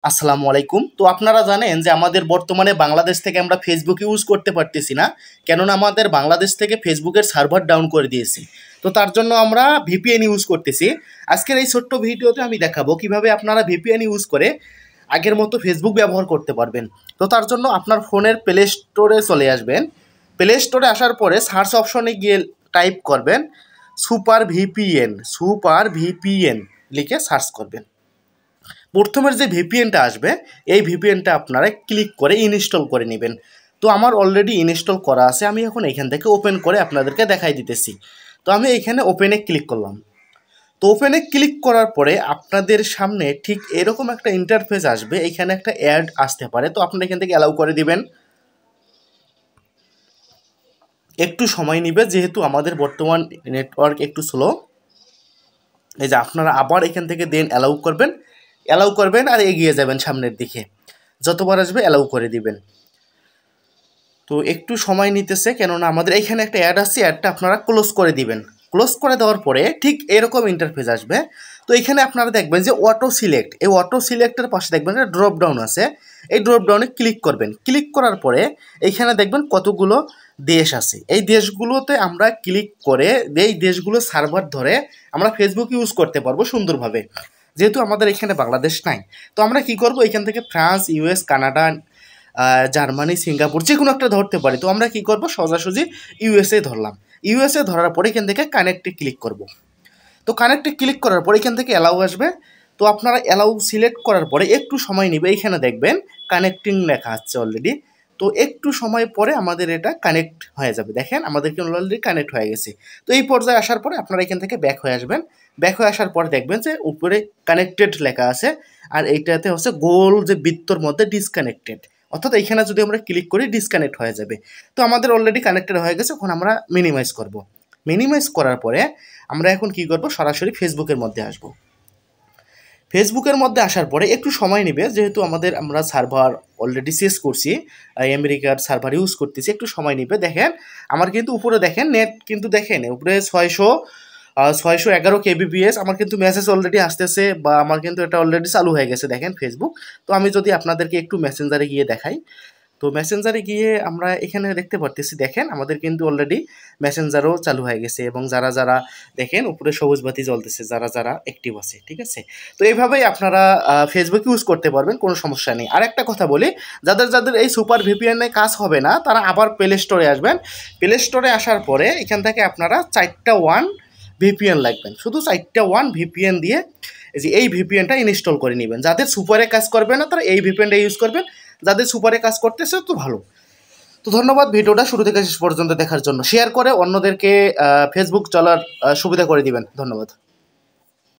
আসসালামু আলাইকুম। তো আপনারা জানেন যে আমাদের বর্তমানে বাংলাদেশ থেকে আমরা ফেসবুক ইউজ করতে পারতেছি না, কেননা আমাদের বাংলাদেশ থেকে ফেসবুকের সার্ভার ডাউন করে দিয়েছে। তো তার জন্য আমরা ভিপিএন ইউজ করতেছি। আজকের এই ছোট্ট ভিডিওতে আমি দেখাবো কিভাবে আপনারা ভিপিএন ইউজ করে আগের মতো ফেসবুক ব্যবহার করতে পারবেন। তো তার জন্য আপনার ফোনের প্লে স্টোরে চলে আসবেন। প্লে স্টোরে আসার পরে সার্চ অপশনে গিয়ে টাইপ করবেন সুপার ভিপিএন লিখে সার্চ করবেন। প্রথমের যে ভিপিএনটা আসবে এই ভিপিএনটা আপনারা ক্লিক করে ইনস্টল করে নেবেন। তো আমার অলরেডি ইনস্টল করা আছে, আমি এখন এখান থেকে ওপেন করে আপনাদেরকে দেখাই দিতেছি। তো আমি এখানে ওপেনে ক্লিক করলাম। তো ওপেনে ক্লিক করার পরে আপনাদের সামনে ঠিক এরকম একটা ইন্টারফেস আসবে, এখানে একটা অ্যাড আসতে পারে। তো আপনারা এখান থেকে অ্যালাউ করে দিবেন। একটু সময় নেবে যেহেতু আমাদের বর্তমান নেটওয়ার্ক একটু স্লো। এই যে আপনারা আবার এখান থেকে দেন অ্যালাউ করবেন আর এগিয়ে যাবেন সামনের দিকে। যতবার আসবে অ্যালাউ করে দিবেন। তো একটু সময় নিতেছে, কেননা আমাদের এইখানে একটা অ্যাড আসছে, অ্যাডটা আপনারা ক্লোজ করে দিবেন। ক্লোজ করে দেওয়ার পরে ঠিক এরকম ইন্টারফেস আসবে। তো এখানে আপনারা দেখবেন যে অটো সিলেক্ট, এই অটো সিলেক্টের পাশে দেখবেন যে ড্রপ ডাউন আছে। এই ড্রপ ডাউনে ক্লিক করবেন। ক্লিক করার পরে এইখানে দেখবেন কতগুলো দেশ আছে। এই দেশগুলোতে আমরা ক্লিক করে এই দেশগুলো সার্ভার ধরে আমরা ফেসবুক ইউজ করতে পারবো সুন্দরভাবে। যেহেতু আমাদের এখানে বাংলাদেশ নাই, তো আমরা কি করব, এখান থেকে France, US, Canada, Germany, Singapore যে কোনো একটা ধরতে পারি। তো আমরা কি করব, সোজাসুজি ইউএসএ ধরলাম। ইউএসএ ধরার পরে এখান থেকে কানেক্টে ক্লিক করব। তো কানেক্টে ক্লিক করার পরে এখান থেকে অ্যালাউ আসবে। তো আপনারা অ্যালাউ সিলেক্ট করার পরে একটু সময় নেবে, এইখানে দেখবেন কানেক্টিং লেখা আছে অলরেডি। তো একটু সময় পরে আমাদের এটা কানেক্ট হয়ে যাবে। দেখেন আমাদের কিন্তু অলরেডি কানেক্ট হয়ে গেছে। তো এই পর্যায়ে আসার পরে আপনারা এখান থেকে ব্যাক হয়ে আসবেন। ব্যাক হয়ে আসার পরে দেখবেন যে উপরে কানেক্টেড লেখা আছে, আর এইটাতে হচ্ছে গোল যে বৃত্তর মধ্যে ডিসকানেক্টেড, অর্থাৎ এইখানে যদি আমরা ক্লিক করি ডিসকানেক্ট হয়ে যাবে। তো আমাদের অলরেডি কানেক্টেড হয়ে গেছে। এখন আমরা মিনিমাইজ করব। মিনিমাইজ করার পরে আমরা এখন কি করব, সরাসরি ফেসবুকের মধ্যে আসব। ফেসবুকের মধ্যে আসার পরে একটু সময় নেবে, যেহেতু আমরা সার্ভার অলরেডি শেষ করছি, আমেরিকার সার্ভার ইউজ করতেছি, একটু সময় নেবে। দেখেন আমার কিন্তু উপরে দেখেন নেট কিন্তু দেখেন উপরে 611 kbps আমার কিন্তু মেসেজ অলরেডি আসতেছে, বা আমার কিন্তু এটা অলরেডি চালু হয়ে গেছে দেখেন ফেসবুক। তো আমি যদি আপনাদেরকে একটু মেসেঞ্জারে গিয়ে দেখাই, তো মেসেঞ্জারে গিয়ে আমরা এখানে দেখতে পারতেছি, দেখেন আমাদের কিন্তু অলরেডি মেসেঞ্জারও চালু হয়ে গেছে, এবং যারা যারা দেখেন উপরে সবুজ বাতি জ্বলতেছে, যারা যারা অ্যাক্টিভ আছে, ঠিক আছে। তো এইভাবেই আপনারা ফেসবুক ইউজ করতে পারবেন, কোনো সমস্যা নেই। আর একটা কথা বলি, যাদের যাদের এই সুপার ভিপিএনে কাজ হবে না, তারা আবার প্লে স্টোরে আসবেন। প্লে স্টোরে আসার পরে এখান থেকে আপনারা 4টা ওয়ান ভিপিএন লাগবেন, শুধু 4টা ওয়ান ভিপিএন দিয়ে এই ভিপিএনটা ইনস্টল করে নেবেন। যাদের সুপারে কাজ করবে না তারা এই ভিপিএনটা ইউজ করবেন, যাদের সুপারে কাজ করতেছে তো ভালো। তো ধন্যবাদ ভিডিওটা শুরু থেকে শেষ পর্যন্ত দেখার জন্য। শেয়ার করে অন্যদেরকে ফেসবুক চলার সুবিধা করে দিবেন। ধন্যবাদ।